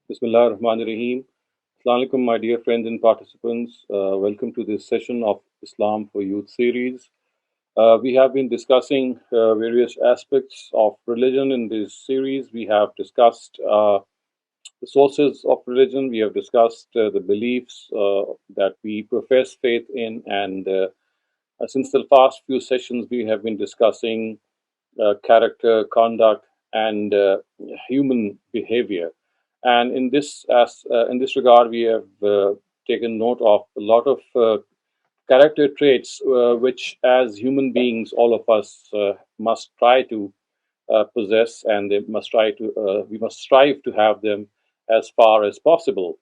Bismillah ar-Rahman ar-Rahim. Assalamu alaikum, my dear friends and participants. Welcome to this session of Islam for Youth series. We have been discussing various aspects of religion in this series. We have discussed the sources of religion. We have discussed the beliefs that we profess faith in. And since the past few sessions, we have been discussing character, conduct, and human behavior. And in this regard, we have taken note of a lot of character traits which, as human beings, all of us must try to possess, and they must try to we must strive to have them as far as possible.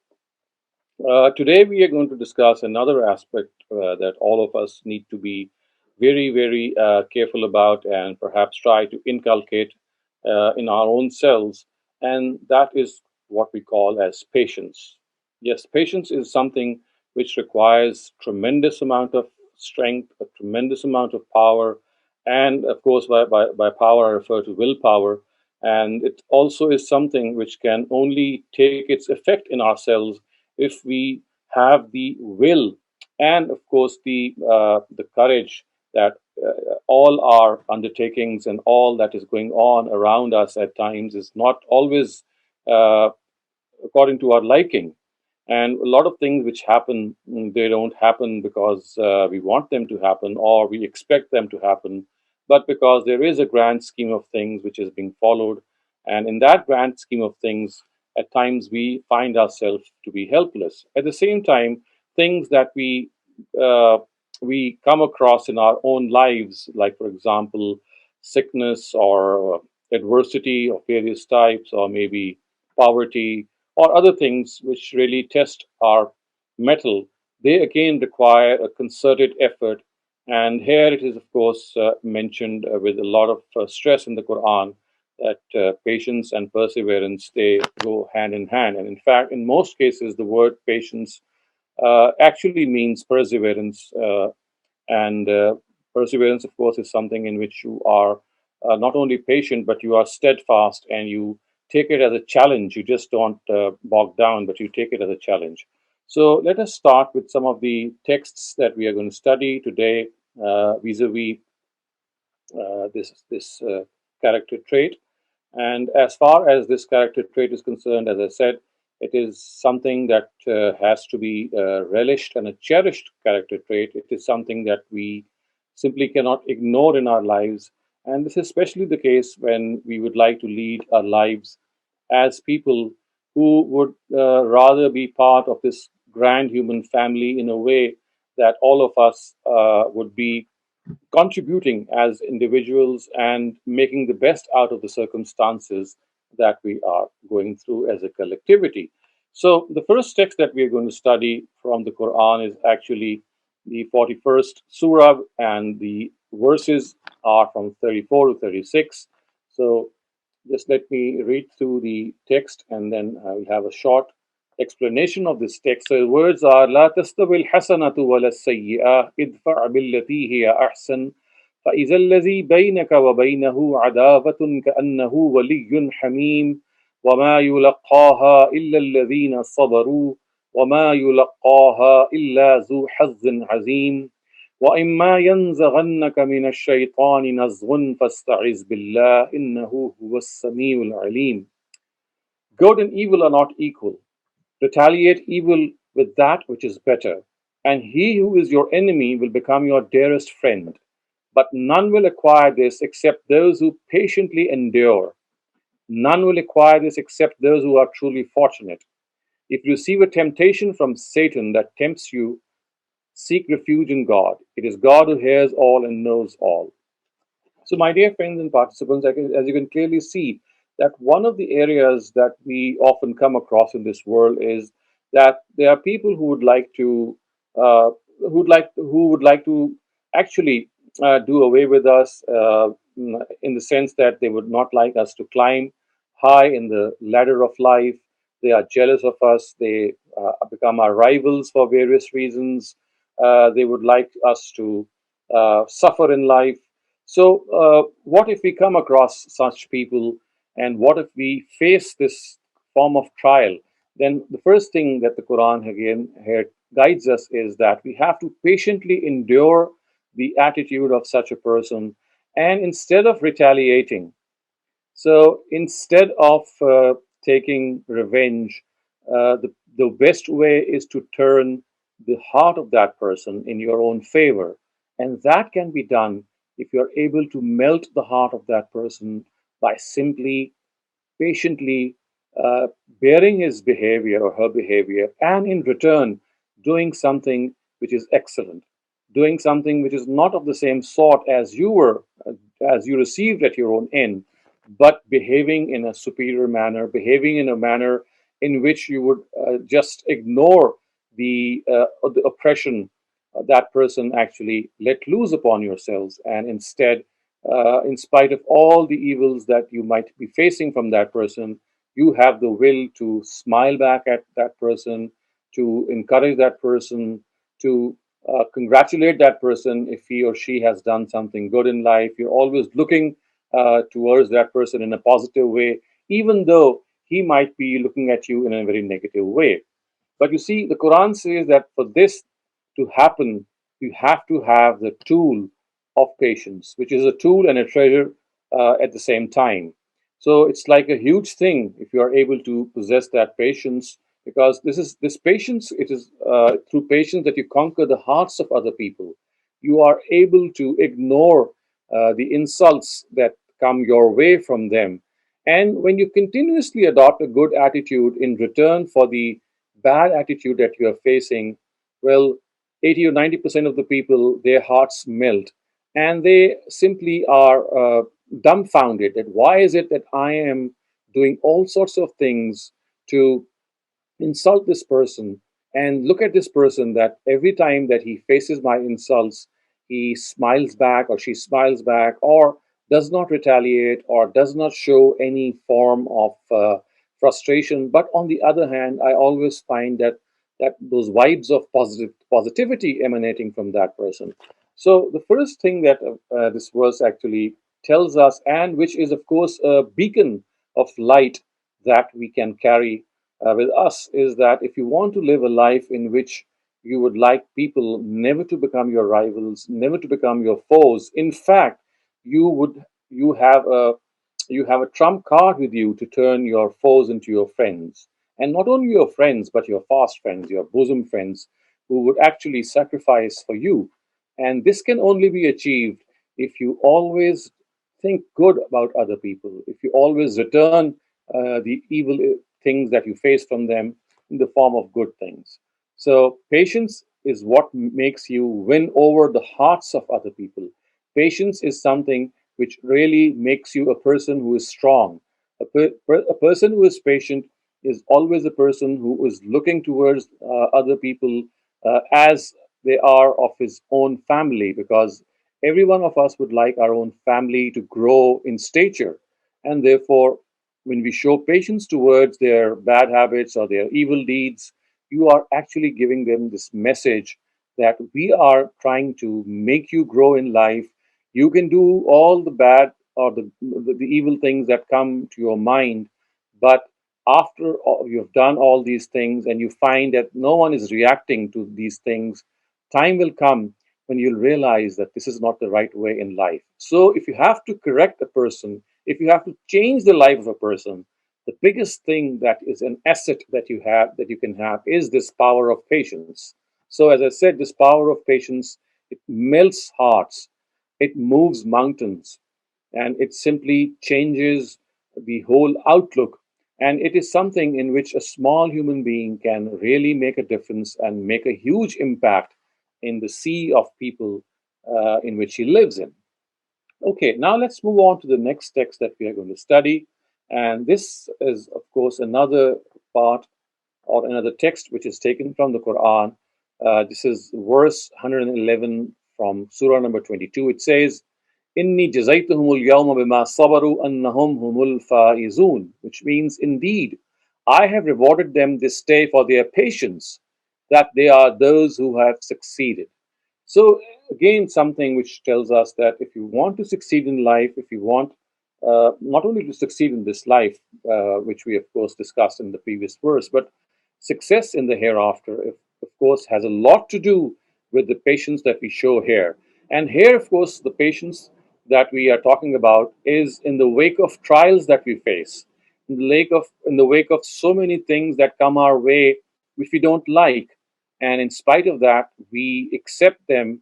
Today, we are going to discuss another aspect that all of us need to be very, very careful about and perhaps try to inculcate in our own selves, and that is what we call as patience. Yes, patience is something which requires tremendous amount of strength, a tremendous amount of power, and of course, by power, I refer to willpower. And it also is something which can only take its effect in ourselves if we have the will and of course the courage that all our undertakings and all that is going on around us at times is not always uh, according to our liking. And a lot of things which happen, they don't happen because we want them to happen or we expect them to happen, but because there is a grand scheme of things which is being followed. And in that grand scheme of things, at times we find ourselves to be helpless. At the same time, things that uh, we come across in our own lives, like for example, sickness or adversity of various types, or maybe poverty, or other things which really test our mettle, they again require a concerted effort. And here it is, of course, mentioned with a lot of stress in the Quran that patience and perseverance, they go hand in hand. And in fact, in most cases, the word patience actually means perseverance. And perseverance, of course, is something in which you are not only patient, but you are steadfast and you take it as a challenge. You just don't bog down, but you take it as a challenge. So let us start with some of the texts that we are going to study today vis-a-vis this character trait. And as far as this character trait is concerned, as I said, it is something that has to be relished and a cherished character trait. It is something that we simply cannot ignore in our lives. And this is especially the case when we would like to lead our lives as people who would rather be part of this grand human family in a way that all of us would be contributing as individuals and making the best out of the circumstances that we are going through as a collectivity. So, the first text that we are going to study from the Quran is actually the 41st surah, and the verses are from 34 to 36. So, just let me read through the text and then I will have a short explanation of this text. So the words are لا تستوي الحسنة ولا السيئة ادفع بالتي هي أحسن فإذا الذي بينك وبينه عداوة كأنه ولي حميم وما يلقاها إلا الذين صبروا وما يلقاها إلا ذو حظ عظيم وإما ينزغنك من الشيطان نزغ فاستعذ بالله إنه هو السميع العليم. Good and evil are not equal. Retaliate evil with that which is better, and he who is your enemy will become your dearest friend. But none will acquire this except those who patiently endure. None will acquire this except those who are truly fortunate. If you receive a temptation from Satan that tempts you, seek refuge in God. It is God who hears all and knows all. So, my dear friends and participants, as you can clearly see, that one of the areas that we often come across in this world is that there are people who would like to, who would like to actually do away with us, in the sense that they would not like us to climb high in the ladder of life. They are jealous of us. They become our rivals for various reasons. They would like us to suffer in life. So, what if we come across such people, and what if we face this form of trial? then the first thing that the Quran again here guides us is that we have to patiently endure the attitude of such a person, and instead of retaliating, so instead of taking revenge, the best way is to turn the heart of that person in your own favor. And that can be done if you're able to melt the heart of that person by simply patiently uh, bearing his behavior or her behavior, and in return, doing something which is excellent, doing something which is not of the same sort as you were, as you received at your own end, but behaving in a superior manner, behaving in a manner in which you would just ignore the oppression that person actually let loose upon yourselves, and instead, in spite of all the evils that you might be facing from that person, you have the will to smile back at that person, to encourage that person, to congratulate that person if he or she has done something good in life. You're always looking towards that person in a positive way, even though he might be looking at you in a very negative way. But you see, the Quran says that for this to happen, you have to have the tool of patience, which is a tool and a treasure at the same time. So it's like a huge thing if you are able to possess that patience, because this patience. It is through patience that you conquer the hearts of other people. You are able to ignore the insults that come your way from them, and when you continuously adopt a good attitude in return for the bad attitude that you are facing, well, 80 or 90% of the people, their hearts melt, and they simply are dumbfounded that why is it that I am doing all sorts of things to insult this person, and look at this person that every time that he faces my insults, he smiles back or she smiles back, or does not retaliate or does not show any form of frustration. But on the other hand, I always find that those vibes of positivity emanating from that person. So the first thing that this verse actually tells us, and which is of course a beacon of light that we can carry with us, is that if you want to live a life in which you would like people never to become your rivals, never to become your foes. In fact, you would you have a you have a trump card with you to turn your foes into your friends, and not only your friends but your fast friends, your bosom friends, who would actually sacrifice for you. And this can only be achieved if you always think good about other people, if you always return the evil things that you face from them in the form of good things. So, patience is what makes you win over the hearts of other people. Patience is something which really makes you a person who is strong. A person who is patient is always a person who is looking towards other people as they are of his own family, because every one of us would like our own family to grow in stature. And therefore, when we show patience towards their bad habits or their evil deeds, you are actually giving them this message that we are trying to make you grow in life. You can do all the bad or the evil things that come to your mind, but after you've done all these things and you find that no one is reacting to these things, time will come when you'll realize that this is not the right way in life. So, if you have to correct a person, if you have to change the life of a person, the biggest thing that is an asset that you have, that you can have, is this power of patience. So, as I said, this power of patience, it melts hearts, it moves mountains, and it simply changes the whole outlook. And it is something in which a small human being can really make a difference and make a huge impact in the sea of people in which he lives in. Okay, now let's move on to the next text that we are going to study. And this is, of course, another part or another text which is taken from the Quran. This is verse 111 from Surah number 22. It says, Inni jazaytuhumul yawma bima sabaru annahum humul faizun, which means, indeed, I have rewarded them this day for their patience, that they are those who have succeeded. So, again, something which tells us that if you want to succeed in life, if you want not only to succeed in this life, which we of course discussed in the previous verse, but success in the hereafter, of course, has a lot to do with the patience that we show here. And here, of course, the patience that we are talking about is in the wake of trials that we face, in the wake of so many things that come our way which we don't like, and in spite of that, we accept them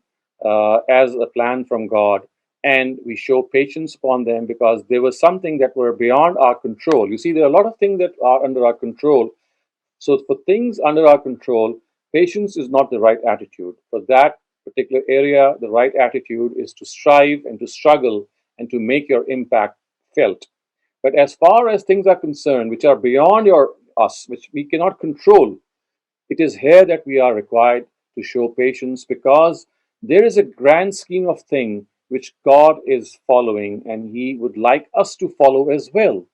as a plan from God, and we show patience upon them because there was something that were beyond our control. You see, there are a lot of things that are under our control. So, for things under our control, patience is not the right attitude. For that particular area, the right attitude is to strive and to struggle and to make your impact felt. But as far as things are concerned, which are beyond us, which we cannot control, it is here that we are required to show patience because there is a grand scheme of things which God is following and He would like us to follow as well.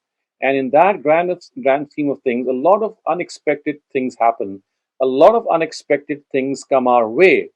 And in that grand scheme of things, a lot of unexpected things happen. A lot of unexpected things come our way.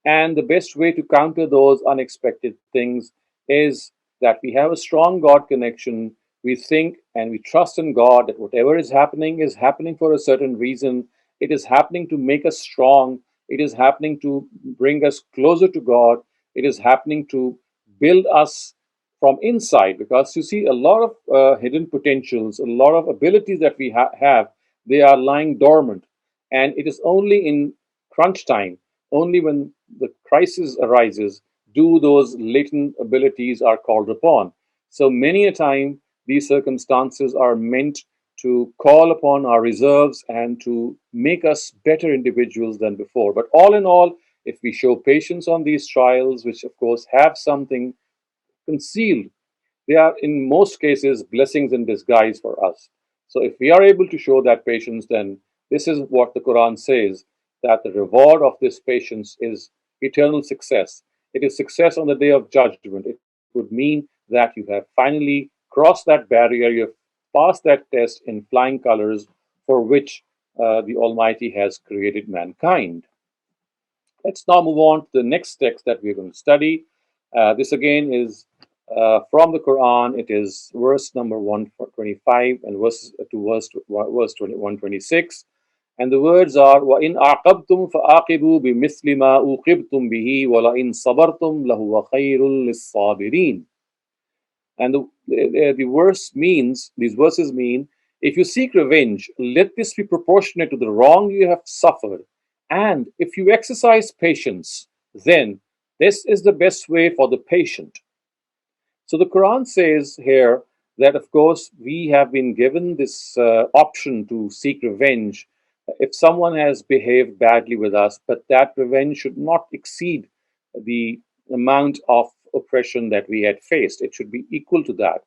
And the best way to counter those unexpected things is that we have a strong God connection. We think and we trust in God that whatever is happening for a certain reason. It is happening to make us strong. It is happening to bring us closer to God. It is happening to build us from inside because you see, a lot of hidden potentials, a lot of abilities that we have, they are lying dormant. And it is only in crunch time, only when the crisis arises, do those latent abilities are called upon. So many a time, these circumstances are meant to call upon our reserves and to make us better individuals than before. But all in all, if we show patience on these trials, which of course have something concealed, they are in most cases blessings in disguise for us. So if we are able to show that patience, then this is what the Quran says, that the reward of this patience is eternal success. It is success on the day of judgment. It would mean that you have finally crossed that barrier, you have passed that test in flying colors for which the Almighty has created mankind. Let's now move on to the next text that we're going to study. This again is from the Quran. It is verse number 125 and verse 126. And the words are, وَإِنْ أَعْقَبْتُمْ فَآقِبُوا بِمِثْلِ مَا أُوقِبْتُمْ بِهِ وَلَئِنْ صَبَرْتُمْ لَهُوَ خَيْرٌ لِلصَّابِرِينَ. And these verses mean, if you seek revenge, let this be proportionate to the wrong you have suffered. And if you exercise patience, then this is the best way for the patient. So the Quran says here that, of course, we have been given this option to seek revenge if someone has behaved badly with us, but that revenge should not exceed the amount of oppression that we had faced. It should be equal to that.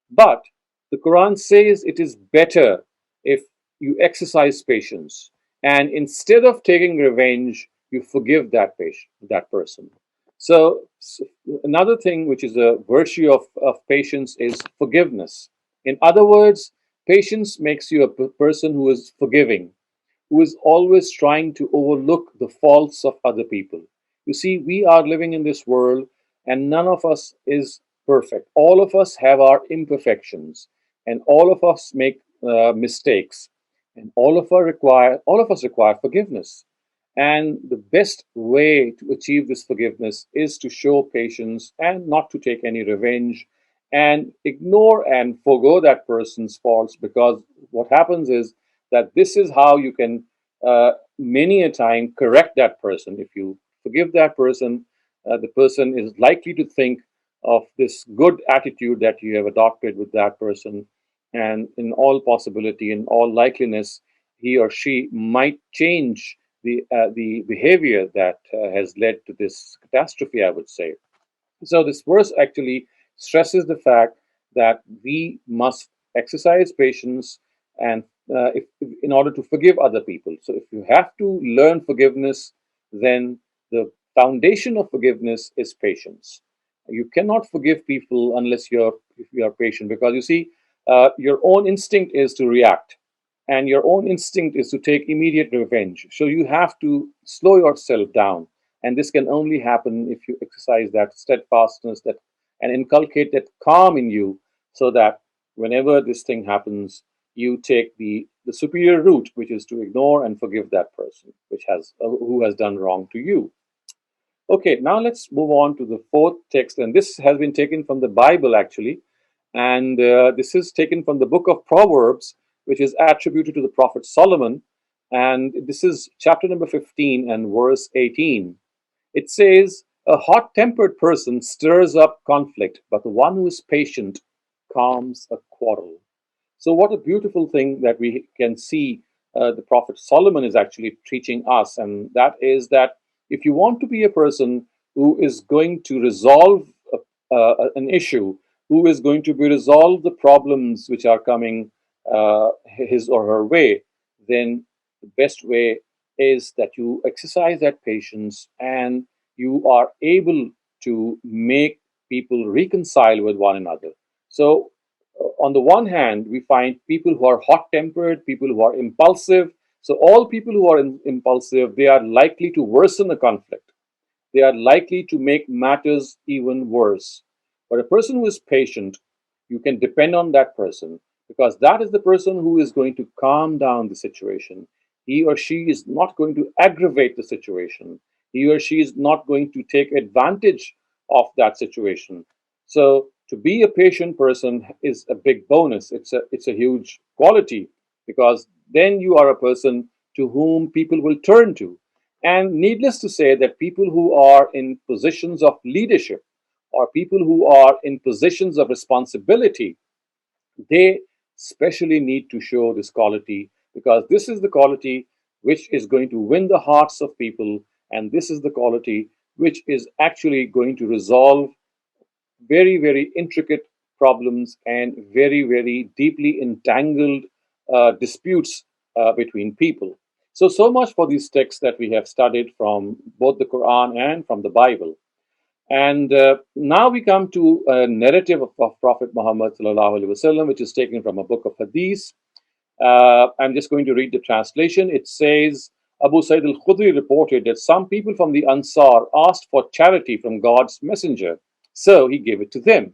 But the Quran says it is better if you exercise patience and instead of taking revenge, you forgive that person. So, another thing which is a virtue of patience is forgiveness. In other words, patience makes you a person who is forgiving, who is always trying to overlook the faults of other people. You see, we are living in this world and none of us is perfect. All of us have our imperfections and all of us make mistakes and all of us require forgiveness. And the best way to achieve this forgiveness is to show patience and not to take any revenge and ignore and forego that person's faults, because what happens is that this is how you can many a time correct that person. If you forgive that person, the person is likely to think of this good attitude that you have adopted with that person, and in all possibility, in all likeliness, he or she might change the behavior that has led to this catastrophe, I would say. So this verse actually stresses the fact that we must exercise patience and in order to forgive other people. So if you have to learn forgiveness, then the foundation of forgiveness is patience. You cannot forgive people unless if you are patient, because you see, your own instinct is to react, and your own instinct is to take immediate revenge. So you have to slow yourself down, and this can only happen if you exercise that steadfastness that and inculcate that calm in you, so that whenever this thing happens, you take the the superior route, which is to ignore and forgive that person, who has done wrong to you. Okay, now let's move on to the fourth text, and this has been taken from the Bible actually, and this is taken from the book of Proverbs, which is attributed to the prophet Solomon, and this is chapter number 15 and verse 18. It says, "A hot tempered person stirs up conflict, but the one who is patient calms a quarrel." So, what a beautiful thing that we can see the Prophet Solomon is actually teaching us, and that is that if you want to be a person who is going to resolve an issue, who is going to be resolve the problems which are coming his or her way, then the best way is that you exercise that patience and you are able to make people reconcile with one another. So, on the one hand, we find people who are hot tempered, people who are impulsive. So, all people who are impulsive, they are likely to worsen the conflict. They are likely to make matters even worse. But a person who is patient, you can depend on that person because that is the person who is going to calm down the situation. He or she is not going to aggravate the situation. He or she is not going to take advantage of that situation. So to be a patient person is a big bonus. It's a huge quality because then you are a person to whom people will turn to. And needless to say, that people who are in positions of leadership or people who are in positions of responsibility, they especially need to show this quality because this is the quality which is going to win the hearts of people, and this is the quality which is actually going to resolve very, very intricate problems and very, very deeply entangled disputes between people. So, so much for these texts that we have studied from both the Quran and from the Bible. And now we come to a narrative of Prophet Muhammad sallallahu alaihi wasallam, which is taken from a book of Hadith. I'm just going to read the translation. It says, Abu Sa'id al-Khudri reported that some people from the Ansar asked for charity from God's messenger, so he gave it to them.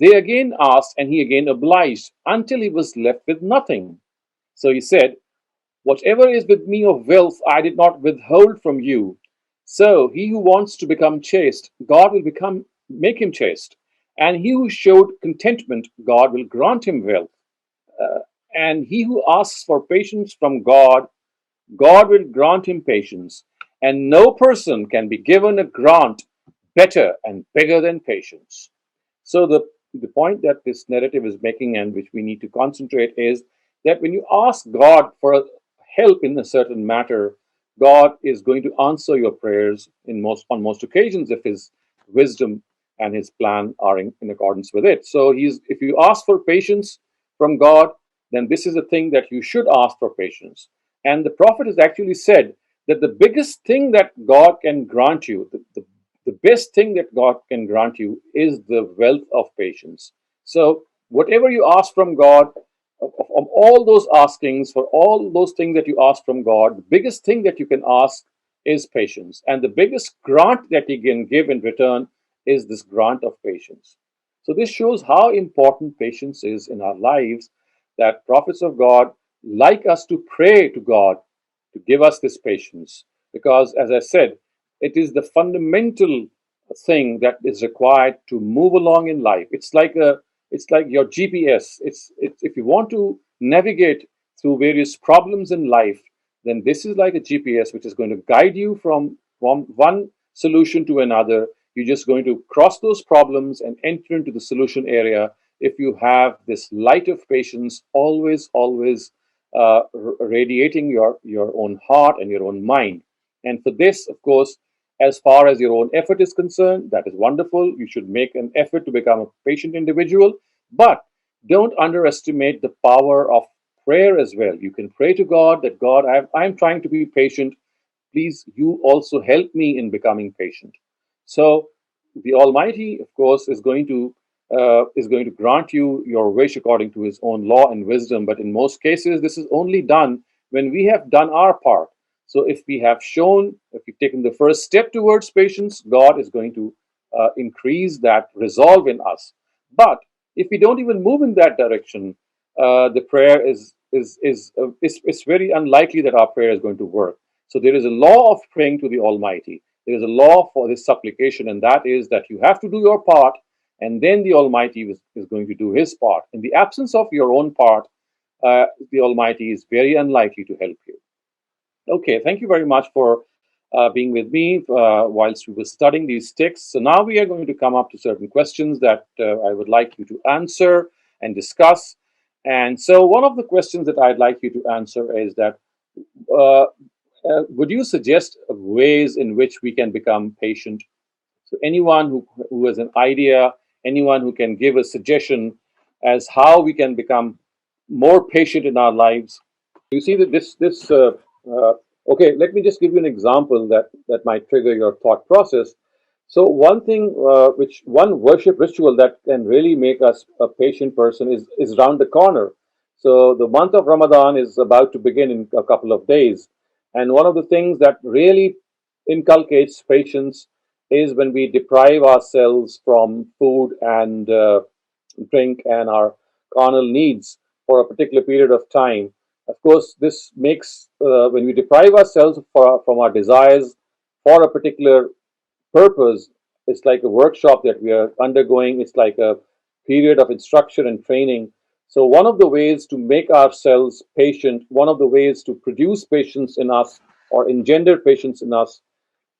They again asked, and he again obliged, until he was left with nothing. So he said, "Whatever is with me of wealth, I did not withhold from you. So he who wants to become chaste, God will make him chaste. And he who showed contentment, God will grant him wealth. Uh, and he who asks for patience from God, God will grant him patience. And no person can be given a grant better and bigger than patience." So the point that this narrative is making and which we need to concentrate is that when you ask God for help in a certain matter, God is going to answer your prayers on most occasions if his wisdom and his plan are in accordance with it. So if you ask for patience from God, then this is a thing that you should ask for patience. And the Prophet has actually said that the biggest thing that God can grant you, the best thing that God can grant you is the wealth of patience. So, whatever you ask from God, of all those askings, for all those things that you ask from God, the biggest thing that you can ask is patience. And the biggest grant that He can give in return is this grant of patience. So, this shows how important patience is in our lives, that prophets of God like us to pray to God to give us this patience. Because, as I said, it is the fundamental thing that is required to move along in life. It's like your GPS. It's if you want to navigate through various problems in life, then this is like a GPS which is going to guide you from one solution to another. You're just going to cross those problems and enter into the solution area if you have this light of patience always radiating your own heart and your own mind. And for this, of course, as far as your own effort is concerned, that is wonderful. You should make an effort to become a patient individual, but don't underestimate the power of prayer as well. You can pray to God that God, I'm trying to be patient. Please, you also help me in becoming patient. So the Almighty, of course, is going to grant you your wish according to His own law and wisdom. But in most cases, this is only done when we have done our part. So if we've taken the first step towards patience, God is going to increase that resolve in us. But if we don't even move in that direction, the prayer is it's very unlikely that our prayer is going to work. So there is a law of praying to the Almighty. There is a law for this supplication, and that is that you have to do your part, and then the Almighty is going to do His part. In the absence of your own part, the Almighty is very unlikely to help you. Okay, thank you very much for being with me whilst we were studying these texts. So now we are going to come up to certain questions that I would like you to answer and discuss. And so, one of the questions that I'd like you to answer is that uh, would you suggest ways in which we can become patient? So, anyone who has an idea, anyone who can give a suggestion as how we can become more patient in our lives. You see that uh, okay, let me just give you an example that might trigger your thought process. So one thing, which one worship ritual that can really make us a patient person is round the corner. So the month of Ramadan is about to begin in a couple of days, and one of the things that really inculcates patience is when we deprive ourselves from food and drink and our carnal needs for a particular period of time. Of course, this makes, when we deprive ourselves from our desires for a particular purpose, it's like a workshop that we are undergoing. It's like a period of instruction and training. So, one of the ways to make ourselves patient, one of the ways to produce patience in us or engender patience in us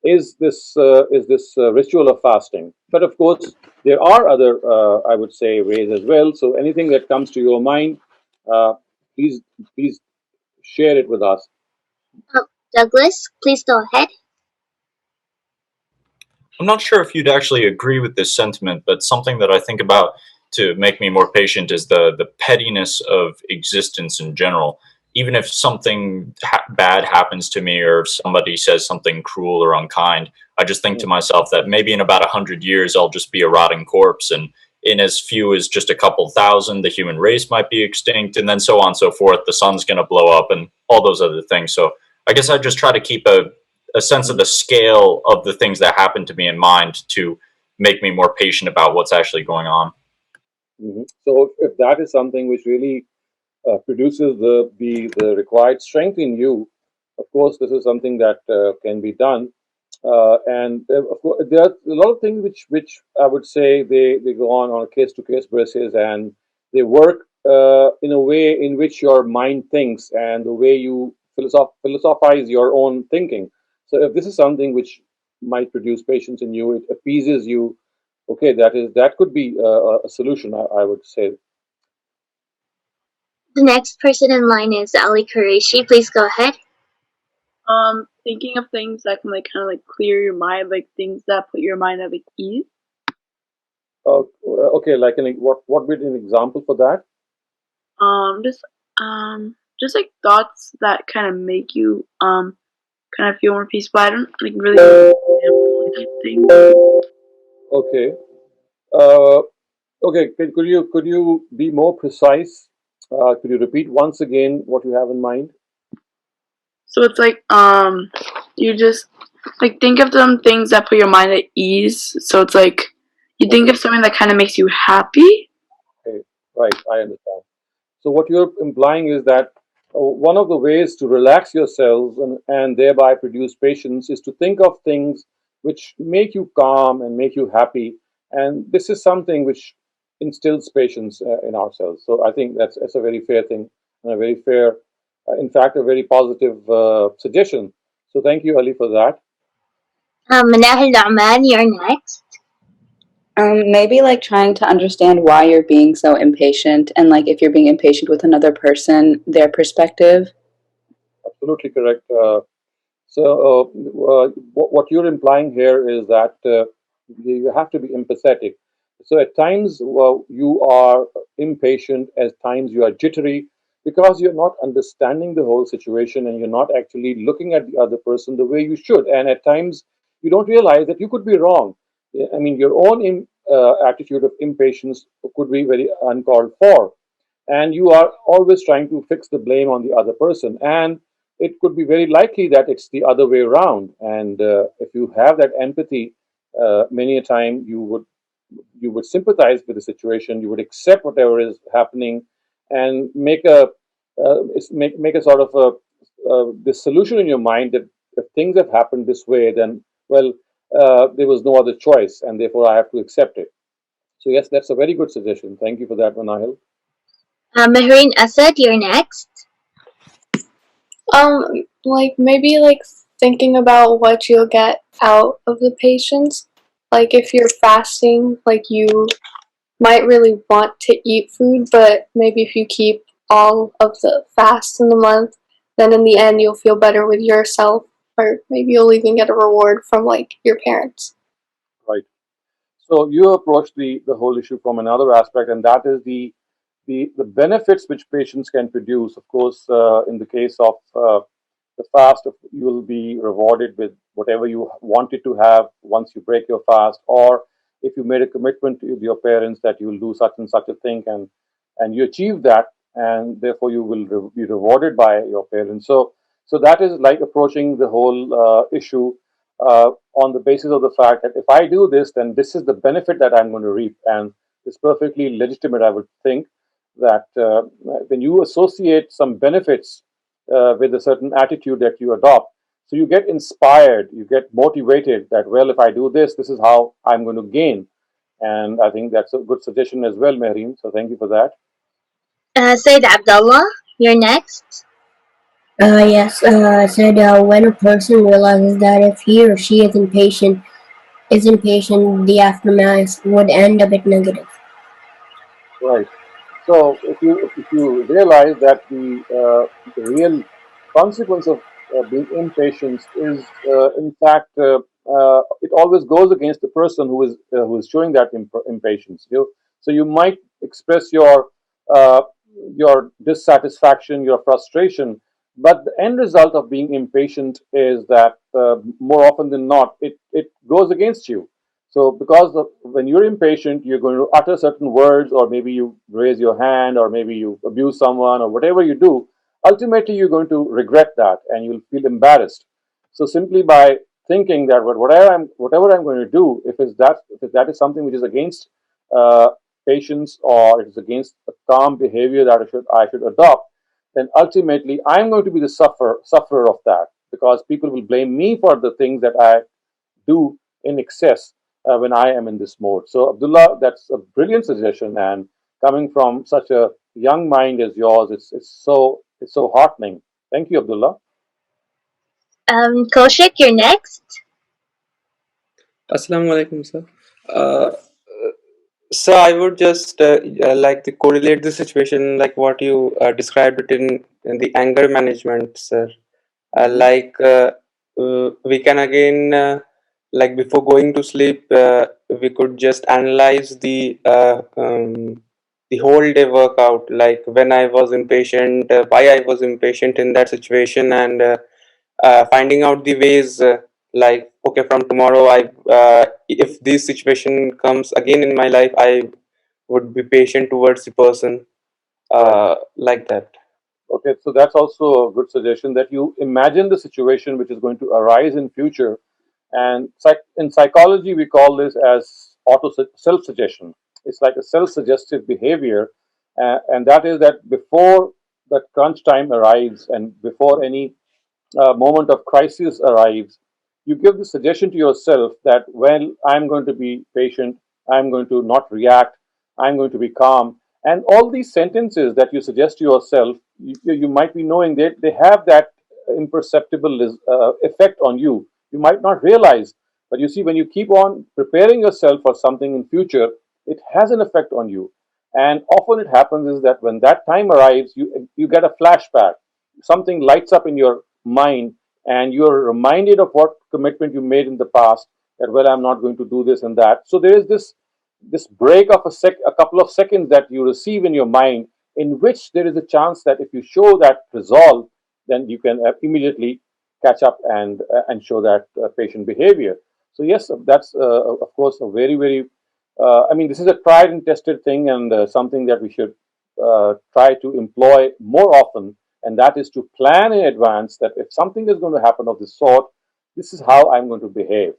is this ritual of fasting. But of course, there are other, I would say, ways as well. So anything that comes to your mind, uh, please please share it with us. Oh, Douglas, please go ahead. I'm not sure if you'd actually agree with this sentiment, but something that I think about to make me more patient is the pettiness of existence in general. Even if something bad happens to me, or if somebody says something cruel or unkind, I just think to myself that maybe in about 100 years I'll just be a rotting corpse, and in as few as just a couple thousand, the human race might be extinct, and then so on and so forth. The sun's going to blow up, and all those other things. So I guess I just try to keep a sense of the scale of the things that happen to me in mind to make me more patient about what's actually going on. So if that is something which really produces the required strength in you, of course, this is something that can be done. And of course, there are a lot of things which I would say they go on a case to case basis, and they work in a way in which your mind thinks and the way you philosophize your own thinking. So if this is something which might produce patience in you, it appeases you. Okay, that could be a solution. I would say. The next person in line is Ali Qureshi. Please go ahead. Thinking of things that can like kind of like clear your mind, like things that put your mind at like ease. Uh, okay, like what would be an example for that? Um, just just like thoughts that kind of make you kind of feel more peaceful. I don't like really know an example type thing. Okay. Uh, okay. Could you be more precise? Could you repeat once again what you have in mind? So it's like you just like think of some things that put your mind at ease. So it's like you think Okay. of something that kind of makes you happy. Okay. Right. I understand. So what you're implying is that one of the ways to relax yourselves and thereby produce patience is to think of things which make you calm and make you happy. And this is something which instills patience in ourselves. So I think that's a very fair thing and a very fair, in fact, a very positive suggestion. So thank you, Ali, for that. Manahil Na'man, you're next. Maybe like trying to understand why you're being so impatient, and like if you're being impatient with another person, their perspective. Absolutely correct. What you're implying here is that you have to be empathetic. So, at times, you are impatient, at times, you are jittery because you're not understanding the whole situation and you're not actually looking at the other person the way you should. And at times, you don't realize that you could be wrong. Yeah, I mean, your own attitude of impatience could be very uncalled for, and you are always trying to fix the blame on the other person, and it could be very likely that it's the other way around. And if you have that empathy, many a time you would sympathize with the situation, you would accept whatever is happening and make a make a sort of this solution in your mind that if things have happened this way, then well, there was no other choice, and therefore I have to accept it. So yes, that's a very good suggestion. Thank you for that, Manahil. Mehreen Asad, you're next. Like maybe like thinking about what you'll get out of the patience. Like if you're fasting, like you might really want to eat food, but maybe if you keep all of the fast in the month, then in the end you'll feel better with yourself, or maybe you'll even get a reward from like your parents. Right. So you approach the whole issue from another aspect, and that is the benefits which patients can produce. Of course, in the case of the fast, you will be rewarded with whatever you wanted to have once you break your fast, or if you made a commitment to your parents that you will do such and such a thing, and you achieve that, and therefore you will be rewarded by your parents. So that is like approaching the whole issue on the basis of the fact that if I do this, then this is the benefit that I'm going to reap, and it's perfectly legitimate. I would think that when you associate some benefits with a certain attitude that you adopt, so you get inspired, you get motivated that, well, if I do this, this is how I'm going to gain. And I think that's a good suggestion as well, Mehreen. So thank you for that. Said Abdullah, you're next. Yes, said when a person realizes that if he or she is impatient, the aftermath would end a bit negative. Right. So if you realize that the real consequence of being impatient is in fact it always goes against the person who is showing that impatience. So you might express uh, your dissatisfaction, your frustration, but the end result of being impatient is that more often than not it goes against you. So, because when you're impatient, you're going to utter certain words, or maybe you raise your hand, or maybe you abuse someone, or whatever you do. Ultimately, you're going to regret that, and you'll feel embarrassed. So, simply by thinking that whatever I'm going to do, if that is something which is against uh, patience, or it is against a calm behavior that I should adopt, then ultimately I'm going to be the sufferer of that, because people will blame me for the things that I do in excess when I am in this mode. So, Abdullah, that's a brilliant suggestion, and coming from such a young mind as yours, it's so heartening. Thank you, Abdullah. Kaushik, you're next. Assalamu alaikum, sir. Uh, so I would just like to correlate the situation like what you described it in the anger management, sir. Hmm. We can again like before going to sleep, we could just analyze the whole day workout. Like when I was impatient, why I was impatient in that situation, and finding out the ways. Like okay, from tomorrow, if this situation comes again in my life, I would be patient towards the person Right. like that. Okay, so that's also a good suggestion, that you imagine the situation which is going to arise in future, and in psychology we call this as self-suggestion. It's like a self-suggestive behavior, and that is that before that crunch time arrives, and before any moment of crisis arrives, you give the suggestion to yourself that, well, I'm going to be patient, I'm going to not react, I'm going to be calm. And all these sentences that you suggest to yourself, you might be knowing that they have that imperceptible effect on you. You might not realize, but you see, when you keep on preparing yourself for something in future, it has an effect on you. And often it happens is that when that time arrives, you get a flashback. Something lights up in your mind, and you're reminded of what commitment you made in the past, that, well, I'm not going to do this and that. So there is this break of a couple of seconds that you receive in your mind, in which there is a chance that if you show that resolve, then you can immediately catch up and show that patient behavior. So yes, that's of course a very very I mean, this is a tried and tested thing, and something that we should try to employ more often, and that is to plan in advance that if something is going to happen of this sort, this is how I'm going to behave.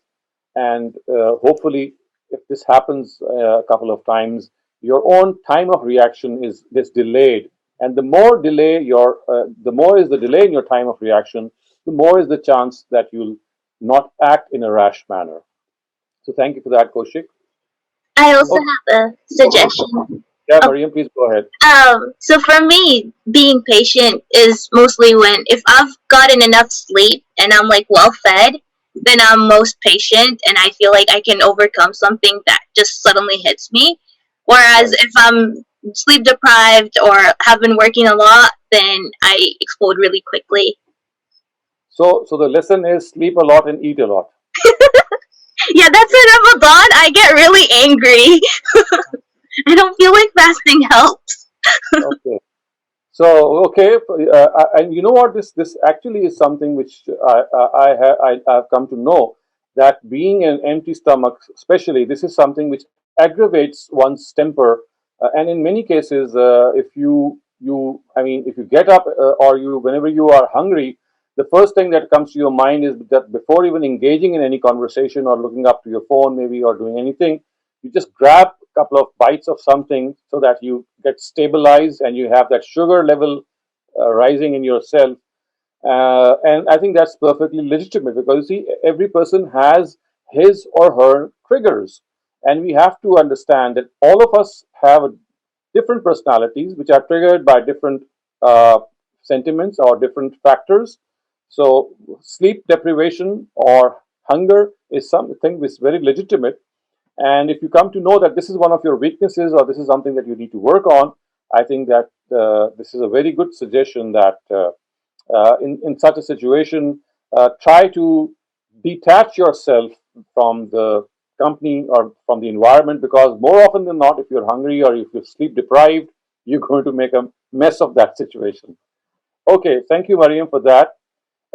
And hopefully, if this happens a couple of times, your own time of reaction is delayed, And the more delay the more is the delay in your time of reaction, the more is the chance that you'll not act in a rash manner. So thank you for that, Kaushik. I also Okay. have a suggestion. Yeah, Oh, Mariam, please go ahead. so for me, being patient is mostly when if I've gotten enough sleep and I'm like well fed, then I'm most patient and I feel like I can overcome something that just suddenly hits me. Whereas Right. if I'm sleep deprived or have been working a lot, then I explode really quickly. So the lesson is sleep a lot and eat a lot. Yeah, that's in Ramadan. I get really angry. I don't feel like fasting helps. Okay. So okay, and you know what? This actually is something which I've come to know, that being an empty stomach, especially, this is something which aggravates one's temper, and in many cases, if I mean, if you get up or you whenever you are hungry, the first thing that comes to your mind is that before even engaging in any conversation or looking up to your phone, maybe, or doing anything, you just grab a couple of bites of something so that you get stabilized and you have that sugar level rising in yourself. And I think that's perfectly legitimate, because you see, every person has his or her triggers. And we have to understand that all of us have different personalities which are triggered by different uh, sentiments or different factors. So, sleep deprivation or hunger is something which is very legitimate, and if you come to know that this is one of your weaknesses or this is something that you need to work on, I think that this is a very good suggestion that in such a situation, try to detach yourself from the company or from the environment, because more often than not, if you're hungry or if you're sleep deprived, you're going to make a mess of that situation. Okay, thank you, Mariam, for that.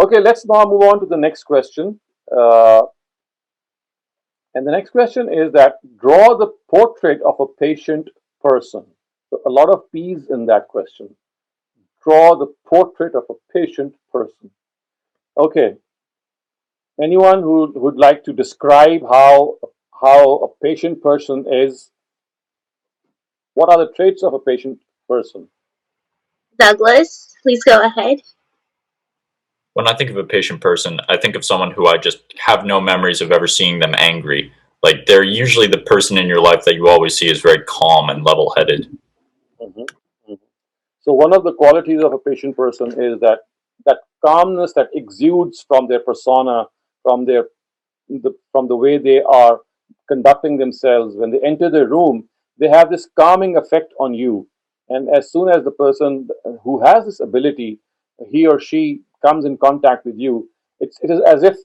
Okay, let's now move on to the next question. Uh, and the next question is that draw the portrait of a patient person. So a lot of P's in that question. Draw the portrait of a patient person. Okay. Anyone who would like to describe how a patient person is? What are the traits of a patient person? Douglas, please go ahead. When I think of a patient person, I think of someone who I just have no memories of ever seeing them angry. Like, they're usually the person in your life that you always see is very calm and level headed. Mhm, mhm. So one of the qualities of a patient person is that calmness that exudes from their persona, from from the way they are conducting themselves. When they enter the room, they have this calming effect on you. And as soon as the person who has this ability, he or she comes in contact with you, it is as if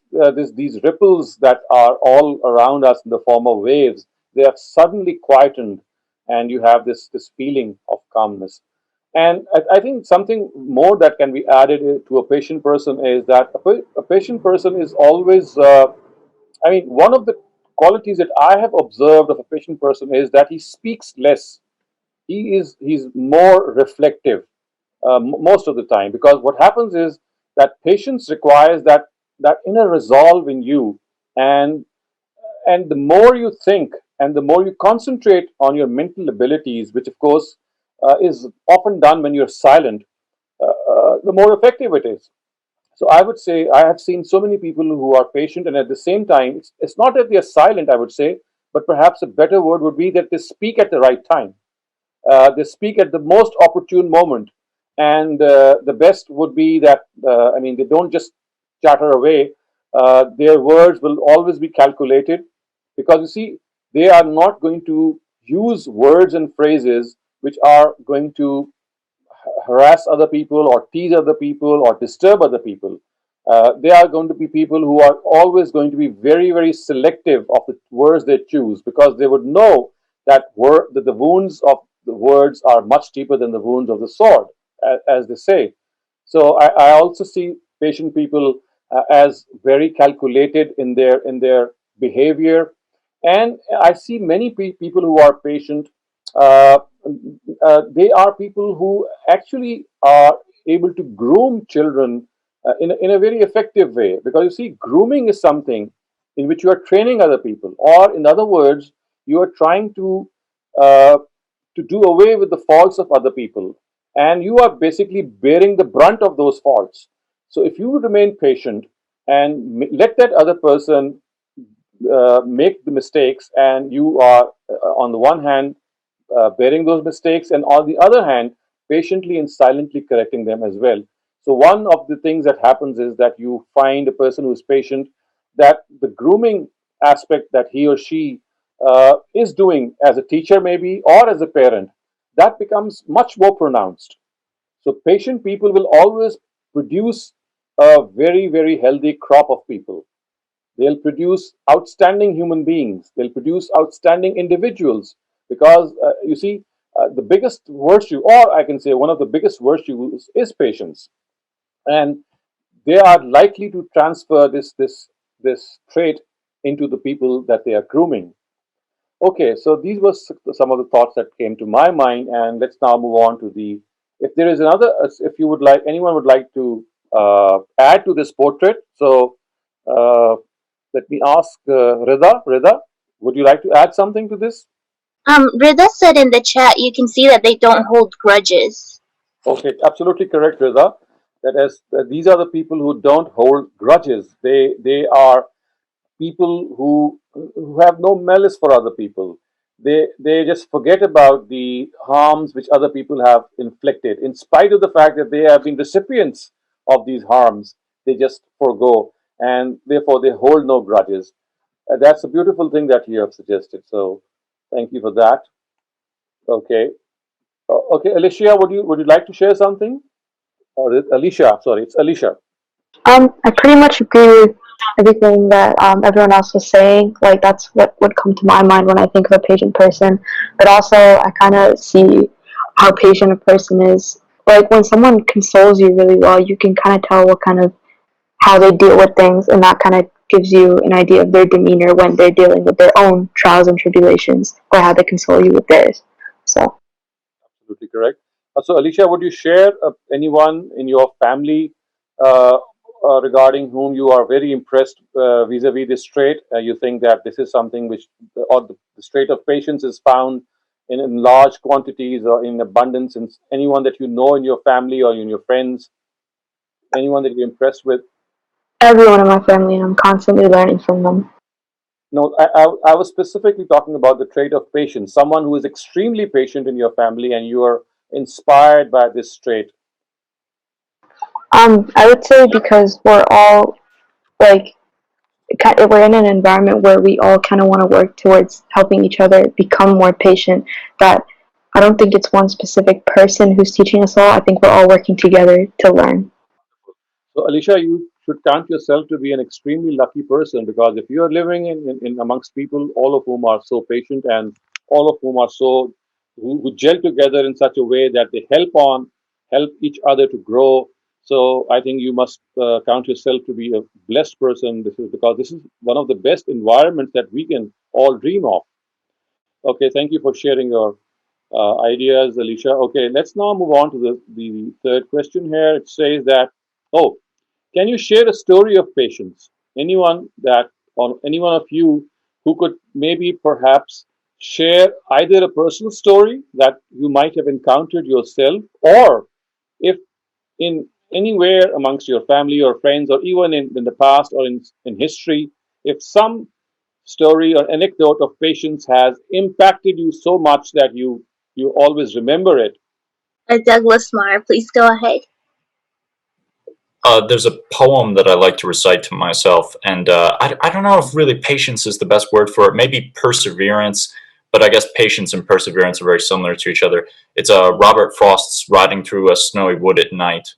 these ripples that are all around us in the form of waves, they are suddenly quietened, and you have this feeling of calmness. And I think something more that can be added to a patient person is that a patient person is always I mean, one of the qualities that I have observed of a patient person is that he speaks less. He's more reflective most of the time, because what happens is that patience requires that inner resolve in you, and the more you think and the more you concentrate on your mental abilities, which of course is often done when you're silent, the more effective it is. So I would say I have seen so many people who are patient, and at the same time, it's not that they are silent, I would say, but perhaps a better word would be that they speak at the right time. They speak at the most opportune moment. And the best would be that, I mean, they don't just chatter away. Their words will always be calculated, because you see, they are not going to use words and phrases which are going to harass other people or tease other people or disturb other people. They are going to be people who are always going to be very, very selective of the words they choose, because they would know that the wounds of the words are much deeper than the wounds of the sword, as they say. So I also see patient people as very calculated in their behavior, and I see many people who are patient. Uh, they are people who actually are able to groom children in a very effective way, because you see, grooming is something in which you are training other people, or in other words, you are trying uh, to do away with the faults of other people. and you are basically bearing the brunt of those faults. So if you remain patient and let that other person make the mistakes, and you are on the one hand bearing those mistakes, and on the other hand patiently and silently correcting them as well. So one of the things that happens is that you find a person who is patient, that the grooming aspect that he or she is doing as a teacher maybe or as a parent, that becomes much more pronounced. So patient people will always produce a very, very healthy crop of people. They'll produce outstanding human beings. They'll produce outstanding individuals because you see, the biggest virtue, or I can say one of the biggest virtues, is patience, and they are likely to transfer this trait into the people that they are grooming. Okay, so these were some of the thoughts that came to my mind, and let's now move on to the. If there is another, if you would like, anyone would like to add to this portrait, so uh, let me ask Rida. Rida, would you like to add something to this? Rida said in the chat you can see that they don't hold grudges. Okay, absolutely correct, Rida. That as these are the people who don't hold grudges. They are people who have no malice for other people. They just forget about the harms which other people have inflicted, in spite of the fact that they have been recipients of these harms. They just forego, and therefore they hold no grudges. That's a beautiful thing that you have suggested. So, thank you for that. Okay, okay, Alicia, would you like to share something? Or Alicia? Sorry, it's Alicia. I pretty much agree with everything that everyone else was saying. Like that's what would come to my mind when I think of a patient person. But also, I kind of see how patient a person is. Like when someone consoles you really well, you can kind of tell what kind of how they deal with things, and that kind of gives you an idea of their demeanor when they're dealing with their own trials and tribulations, or how they console you with theirs. So. Absolutely correct. So, Alicia, would you share anyone in your family uh, regarding whom you are very impressed vis-a-vis this trait? You think that this is something which, or the trait of patience is found in large quantities or in abundance in anyone that you know in your family or in your friends, anyone that you're impressed with? Everyone in my family, and I'm constantly learning from them. No, I was specifically talking about the trait of patience, someone who is extremely patient in your family and you are inspired by this trait. I would say because we're all like we're in an environment where we all kind of want to work towards helping each other become more patient. That I don't think it's one specific person who's teaching us all. I think we're all working together to learn. So, Alicia, you should count yourself to be an extremely lucky person because if you are living in amongst people, all of whom are so patient and all of whom are so who gel together in such a way that they help each other to grow. So, I think you must count yourself to be a blessed person. This is because this is one of the best environments that we can all dream of. Okay, thank you for sharing your ideas, Alicia. Okay, let's now move on to the third question here. It says that, oh, can you share a story of patience? Anyone that, or any one of you who could maybe perhaps share either a personal story that you might have encountered yourself, or if in anywhere amongst your family or friends, or even in the past or in history, if some story or anecdote of patience has impacted you so much that you always remember it. Douglas Mar, please go ahead. There's a poem that I like to recite to myself, and I don't know if really patience is the best word for it. Maybe perseverance, but I guess patience and perseverance are very similar to each other. It's Robert Frost's "Riding Through a Snowy Wood at Night,"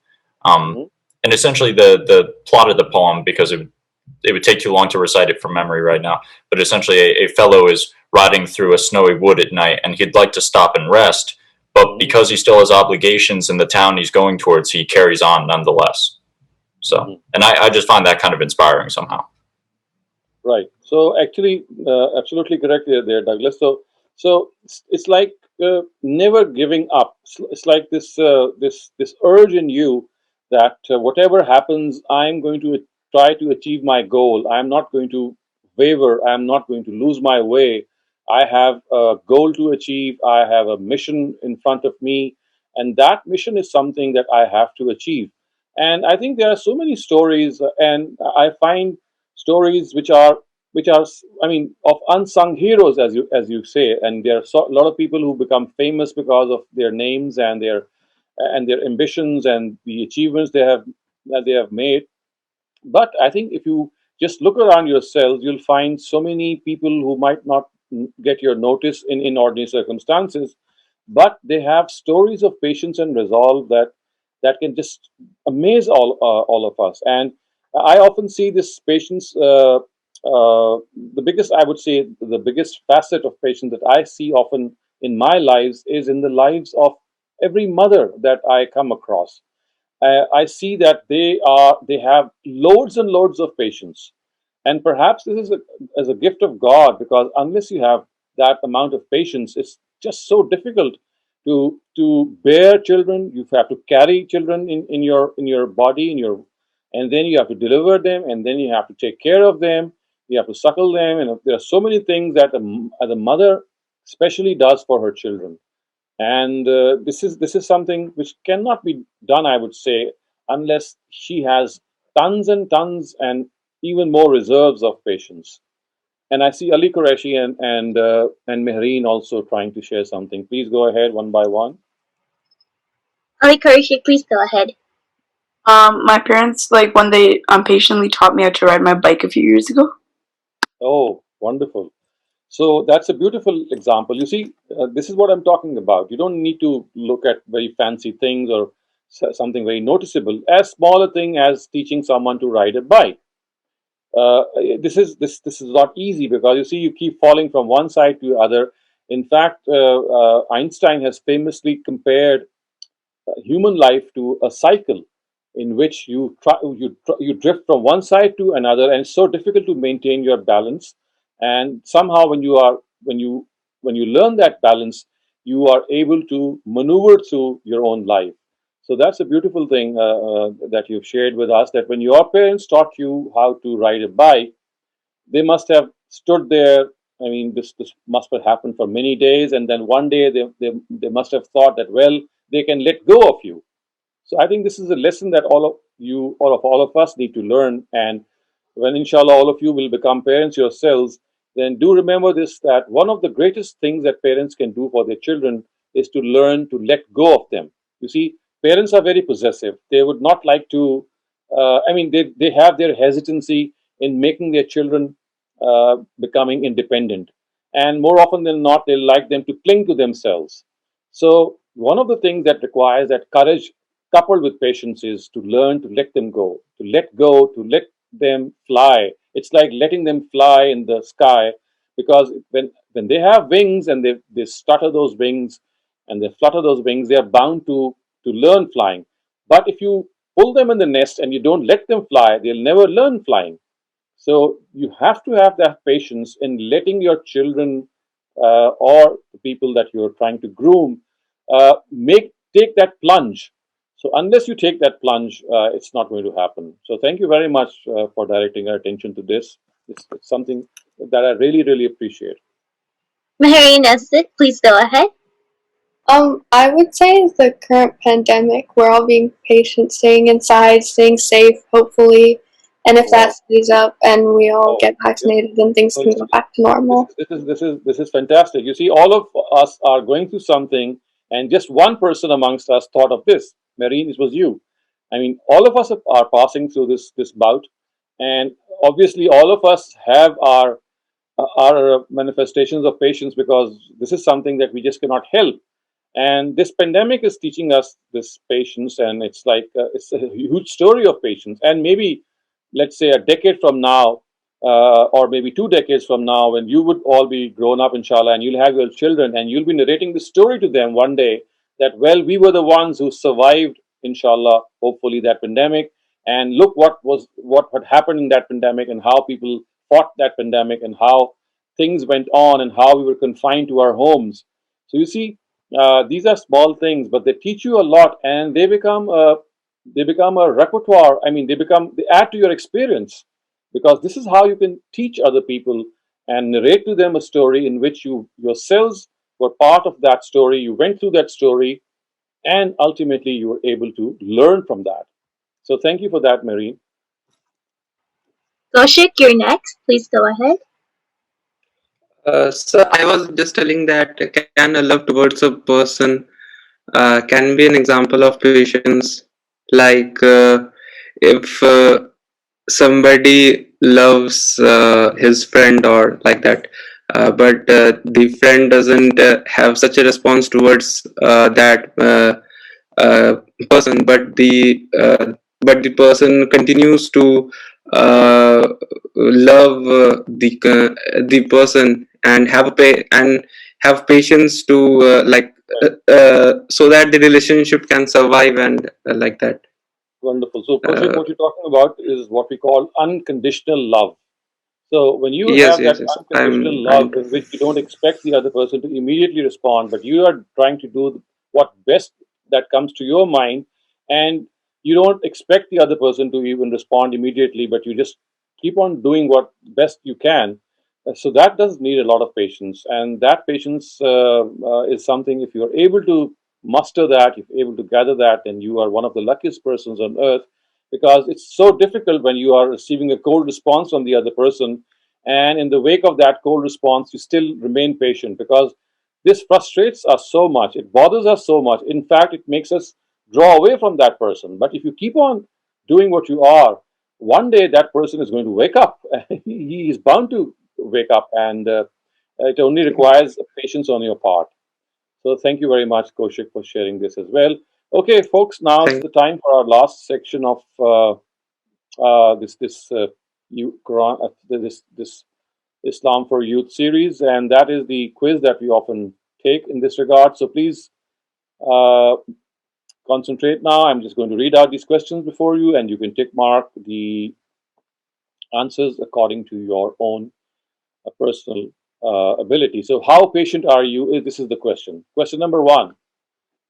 um, Mhm. and essentially the plot of the poem, because it would take too long to recite it from memory right now. But essentially, a fellow is riding through a snowy wood at night, and he'd like to stop and rest, but Mhm. because he still has obligations in the town he's going towards, he carries on nonetheless. So, Mhm. and I just find that kind of inspiring somehow. Right. So actually, absolutely correct there, Douglas. So it's like never giving up. It's like this urge in you that whatever happens, I'm going to try to achieve my goal. I'm not going to waver. I'm not going to lose my way. I have a goal to achieve. I have a mission in front of me, and that mission is something that I have to achieve. And I think there are so many stories, and I find stories which are I mean, of unsung heroes, as you say, and there are a lot of people who become famous because of their names and their ambitions and the achievements they have made. But I think if you just look around yourselves, you'll find so many people who might not get your notice in ordinary circumstances, but they have stories of patience and resolve that can just amaze all of us. And I often see this patience. The biggest, I would say, the biggest facet of patience that I see often in my lives is in the lives of every mother that I come across. I see that they have loads and loads of patience, and perhaps this is as a gift of God, because unless you have that amount of patience, it's just so difficult to bear children. You have to carry children in your body, and then you have to deliver them, and then you have to take care of them. You have to suckle them, and there are so many things that the mother especially does for her children. And this is something which cannot be done, I would say, unless she has tons and tons and even more reserves of patience. And I see Ali Qureshi and Mehreen also trying to share something. Please go ahead one by one. Ali Kurishi, please go ahead. My parents, like, when they patiently taught me how to ride my bike a few years ago. Oh, wonderful. So that's a beautiful example. You see, this is what I'm talking about. You don't need to look at very fancy things or something very noticeable. As small a thing as teaching someone to ride a bike. Uh, this is not easy, because you see, you keep falling from one side to the other. In fact, Einstein has famously compared human life to a cycle in which you drift from one side to another, and it's so difficult to maintain your balance. And somehow, when you learn that balance, you are able to maneuver through your own life. So that's a beautiful thing that you've shared with us, that when your parents taught you how to ride a bike, they must have stood there. I mean, this must have happened for many days, and then one day they must have thought that, well, they can let go of you. So I think this is a lesson that all of us need to learn. And when inshallah all of you will become parents yourselves, then do remember this, that one of the greatest things that parents can do for their children is to learn to let go of them. You see, parents are very possessive. They would not like to, I mean, they have their hesitancy in making their children becoming independent. And more often than not, they like them to cling to themselves. So, one of the things that requires that courage coupled with patience is to learn to let them go, to let them fly. It's like letting them fly in the sky, because when they have wings and they stutter those wings and they flutter those wings, they are bound to learn flying. But if you pull them in the nest and you don't let them fly, they'll never learn flying. So you have to have that patience in letting your children or the people that you're trying to groom make take that plunge. So unless you take that plunge, it's not going to happen. So thank you very much for directing our attention to this. It's something that I really, really appreciate. Mehreen Esset, please go ahead. I would say the current pandemic, we're all being patient, staying inside, staying safe, hopefully. And if that Wow. stays up and we all Oh, get vaccinated, then things so can go back to normal. this is fantastic. You see, all of us are going through something, and just one person amongst us thought of this. Marine, it was you. I mean, all of us are passing through this bout, and obviously, all of us have our manifestations of patience, because this is something that we just cannot help. And this pandemic is teaching us this patience, and it's a huge story of patience. And maybe, let's say, a decade from now, or maybe 2 decades from now, when you would all be grown up, inshallah, and you'll have your children, and you'll be narrating the story to them one day, that, well, we were the ones who survived, inshallah, hopefully, that pandemic. And look what had happened in that pandemic, and how people fought that pandemic, and how things went on, and how we were confined to our homes. So you see, these are small things, but they teach you a lot, and they become a repertoire. I mean, they add to your experience, because this is how you can teach other people and narrate to them a story in which you yourselves were part of that story. You went through that story, and ultimately you were able to learn from that. So thank you for that, Marine. Kaushik, you're next. Please go ahead. So I was just telling that can a love towards a person can be an example of patience. Like if somebody loves his friend or like that, but the friend doesn't have such a response towards that person, but the person continues to love the person and have patience to so that the relationship can survive and like that. Wonderful. So, Kaushik, Uh, what you're talking about is what we call unconditional love. So, when you yes, have that yes, yes. unconditional I'm love in which you don't expect the other person to immediately respond, but you are trying to do what best that comes to your mind, and you don't expect the other person to even respond immediately, but you just keep on doing what best you can. So, that does need a lot of patience, and that patience is something, if you're able to muster that, if you're able to gather that, then you are one of the luckiest persons on earth, because it's so difficult when you are receiving a cold response from the other person, and in the wake of that cold response you still remain patient, because this frustrates us so much, it bothers us so much, in fact it makes us draw away from that person. But if you keep on doing what you are, one day that person is going to wake up. He is bound to wake up, and it only requires patience on your part. So thank you very much, Kaushik, for sharing this as well. Okay, folks, now it's thank the time for our last section of this Quran, this Islam for Youth series, and that is the quiz that we often take in this regard. So please uh, concentrate now. I'm just going to read out these questions before you, and you can tick mark the answers according to your own personal ability. So, how patient are you? This is the question. Question number one.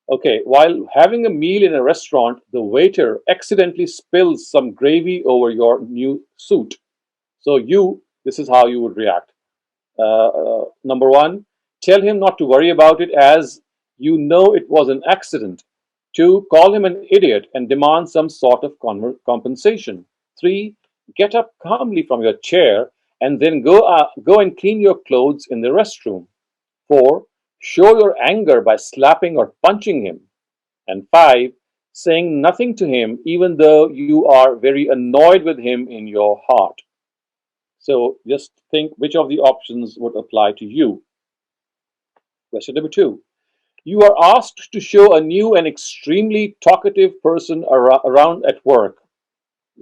Okay, while having a meal in a restaurant, the waiter accidentally spills some gravy over your new suit. So, this is how you would react. Number one, tell him not to worry about it as you know it was an accident. Two, call him an idiot and demand some sort of compensation. Three, get up calmly from your chair and then go and clean your clothes in the restroom. Four, show your anger by slapping or punching him. And five, saying nothing to him even though you are very annoyed with him in your heart. So just think which of the options would apply to you. Question number two. You are asked to show a new and extremely talkative person around at work.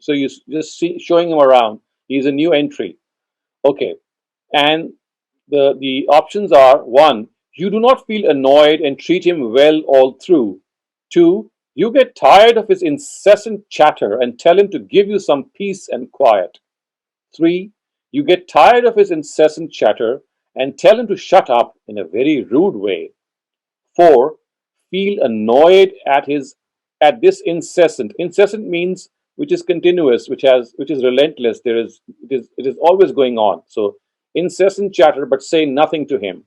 So you just see showing him around. He's a new entry. Okay. And the options are one, you do not feel annoyed and treat him well all through. Two, you get tired of his incessant chatter and tell him to give you some peace and quiet. Three, you get tired of his incessant chatter and tell him to shut up in a very rude way. Four, feel annoyed at this incessant. Incessant means which is continuous, which is relentless. It is always going on. So incessant chatter, but say nothing to him.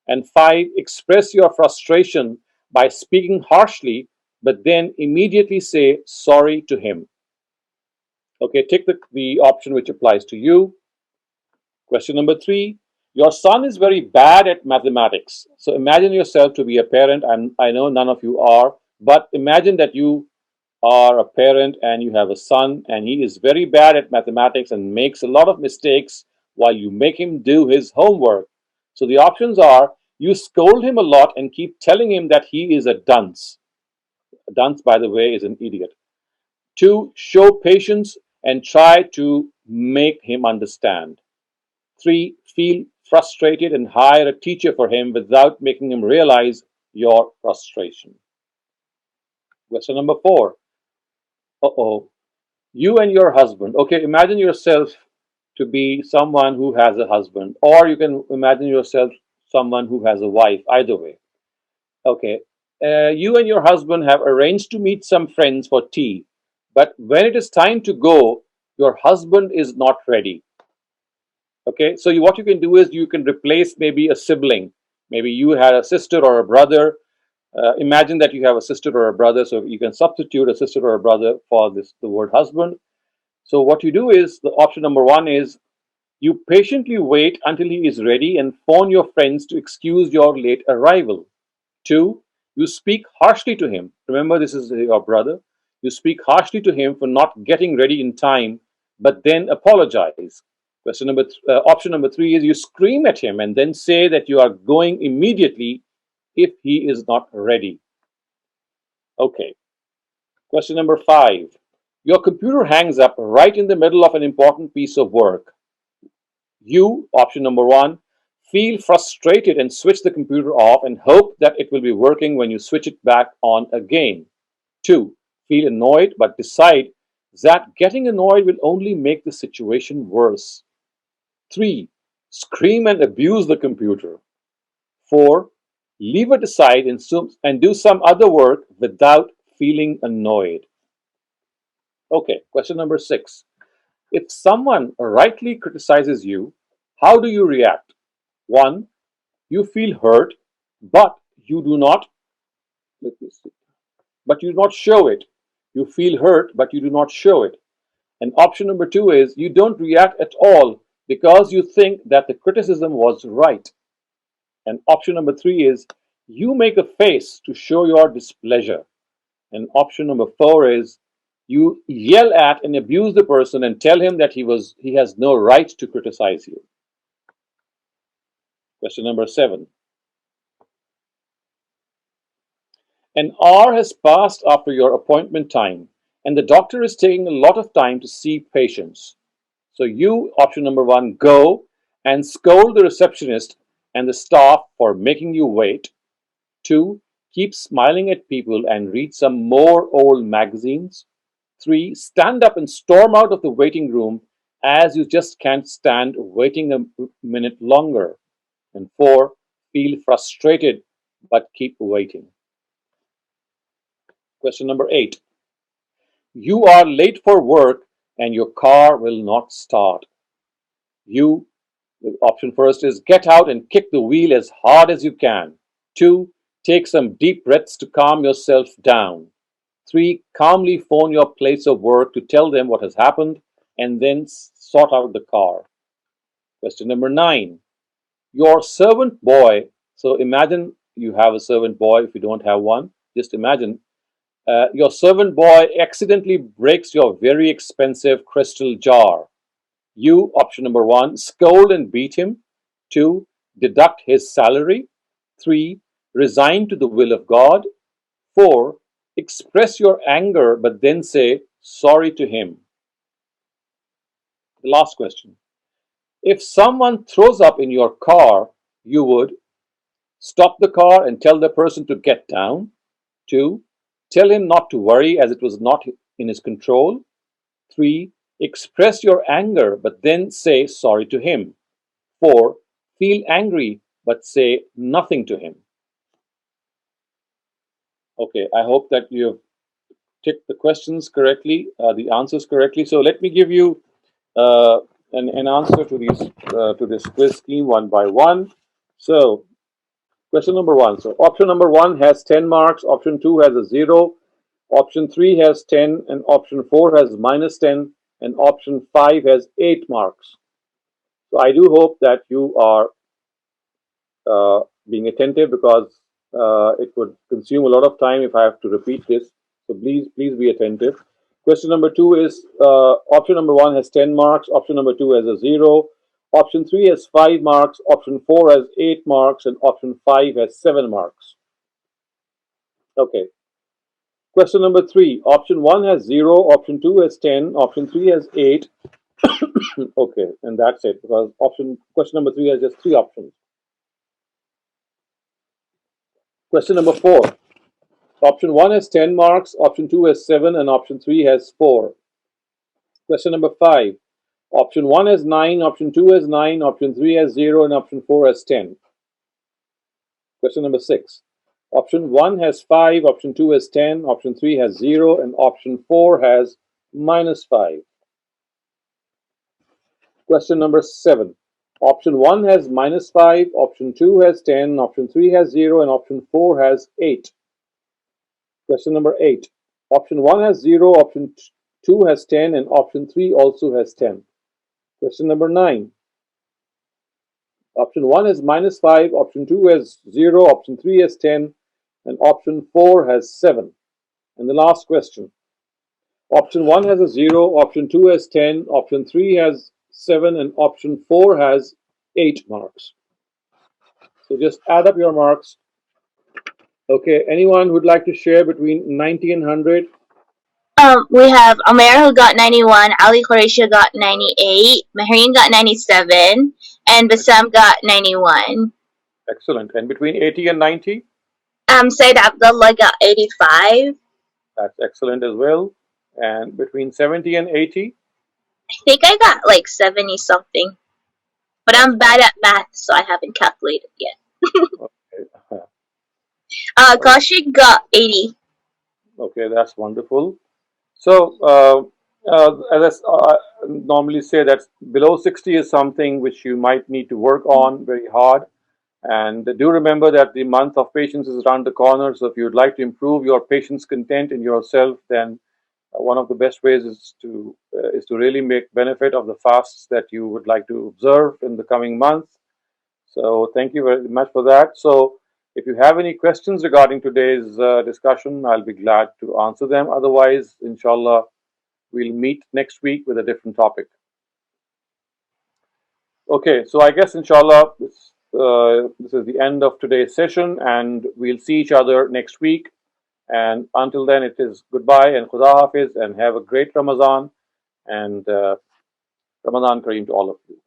And five, express your frustration by speaking harshly, but then immediately say sorry to him. Okay, take the option which applies to you. Question number three. Your son is very bad at mathematics. So imagine yourself to be a parent, and I know none of you are, but imagine that you are a parent and you have a son, and he is very bad at mathematics and makes a lot of mistakes while you make him do his homework. So the options are you scold him a lot and keep telling him that he is a dunce. A dunce, by the way, is an idiot. Two, show patience and try to make him understand. Three, feel frustrated and hire a teacher for him without making him realize your frustration. Question number four. Uh-oh. You and your husband. Okay, imagine yourself to be someone who has a husband, or you can imagine yourself someone who has a wife, either way. Okay. You and your husband have arranged to meet some friends for tea, but when it is time to go, your husband is not ready. Okay, so what you can do is you can replace maybe a sibling. Maybe you had a sister or a brother, Imagine that you have a sister or a brother, so you can substitute a sister or a brother for the word husband. So what you do is, the option number one is, you patiently wait until he is ready and phone your friends to excuse your late arrival. Two, you speak harshly to him. Remember, this is your brother. You speak harshly to him for not getting ready in time, but then apologize. Option number three is, you scream at him and then say that you are going immediately if he is not ready. Okay. Question number five. Your computer hangs up right in the middle of an important piece of work. You, option number one, feel frustrated and switch the computer off and hope that it will be working when you switch it back on again. Two, feel annoyed but decide that getting annoyed will only make the situation worse. Three, scream and abuse the computer. Four, leave it aside and do some other work without feeling annoyed. Okay, question number six. If someone rightly criticizes you, how do you react? One, you feel hurt, but you do not, let me see, but you do not show it. You feel hurt, but you do not show it. And option number two is, you don't react at all because you think that the criticism was right. And option number three is, you make a face to show your displeasure. And option number four is, you yell at and abuse the person and tell him that he has no right to criticize you. Question number seven. An hour has passed after your appointment time, and the doctor is taking a lot of time to see patients. So you, option number one, go and scold the receptionist and the staff for making you wait. Two, keep smiling at people and read some more old magazines. Three, stand up and storm out of the waiting room as you just can't stand waiting a minute longer. And four, feel frustrated but keep waiting. Question number eight. You are late for work and your car will not start. You, the option first is, get out and kick the wheel as hard as you can. Two, take some deep breaths to calm yourself down. Three, calmly phone your place of work to tell them what has happened and then sort out the car. Question number nine. Your servant boy, so imagine you have a servant boy if you don't have one. Just imagine your servant boy accidentally breaks your very expensive crystal jar. You, option number one, scold and beat him. Two, deduct his salary. Three, resign to the will of God. Four, express your anger but then say sorry to him. The last question. If someone throws up in your car, you would stop the car and tell the person to get down. Two, tell him not to worry as it was not in his control. Three, express your anger but then say sorry to him. Four, feel angry but say nothing to him. Okay, I hope that you have ticked the questions correctly, the answers correctly. So let me give you an answer to this quiz scheme one by one. So question number one. So option number one has 10 marks, option two has a 0, option three has 10, and option four has minus 10, and option five has 8 marks. So I do hope that you are being attentive because it would consume a lot of time if I have to repeat this. So please be attentive. Question number two is, option number one has 10 marks, option number two has a 0, option three has 5 marks, option four has 8 marks, and option five has 7 marks. Okay. Question number three, option one has 0, option two has 10, option three has 8. Okay, and that's it because question number three has just 3 options. Question number four. Option 1 has 10 marks, option 2 has 7, and option 3 has 4. Question number 5. Option 1 has 9, option 2 has 9, option 3 has 0, and option 4 has 10. Question number 6. Option 1 has 5, option 2 has 10, option 3 has 0, and option 4 has minus 5. Question number 7. Option 1 has minus 5, option 2 has 10, option 3 has 0, and option 4 has 8. Question number 8. Option 1 has 0, option 2 has 10, and option 3 also has 10. Question number 9. Option 1 has -5, option 2 has 0, option 3 has 10, and option 4 has 7. And the last question. Option 1 has a 0, option 2 has 10, option 3 has 7, and option 4 has 8 marks. So just add up your marks. Okay, anyone who'd like to share between 90 and 100? We have Amer who got 91, Ali Khoresia got 98, Mahreen got 97, and Bassam got 91. Excellent. And between 80 and 90? Said Abdullah got 85. That's excellent as well. And between 70 and 80? I think I got like 70 something. But I'm bad at math, so I haven't calculated yet. Okay. Kaushik got 80. Okay, that's wonderful. So, as I normally say, that below 60 is something which you might need to work on very hard. And do remember that the month of patience is around the corner. So, if you'd like to improve your patience content in yourself, then one of the best ways is to really make benefit of the fasts that you would like to observe in the coming month. So, thank you very much for that. So, if you have any questions regarding today's discussion, I'll be glad to answer them. Otherwise, inshallah, we'll meet next week with a different topic. Okay, so I guess inshallah, this is the end of today's session, and we'll see each other next week. And until then, it is goodbye and Khuda Hafiz, and have a great Ramadan, and Ramadan Kareem to all of you.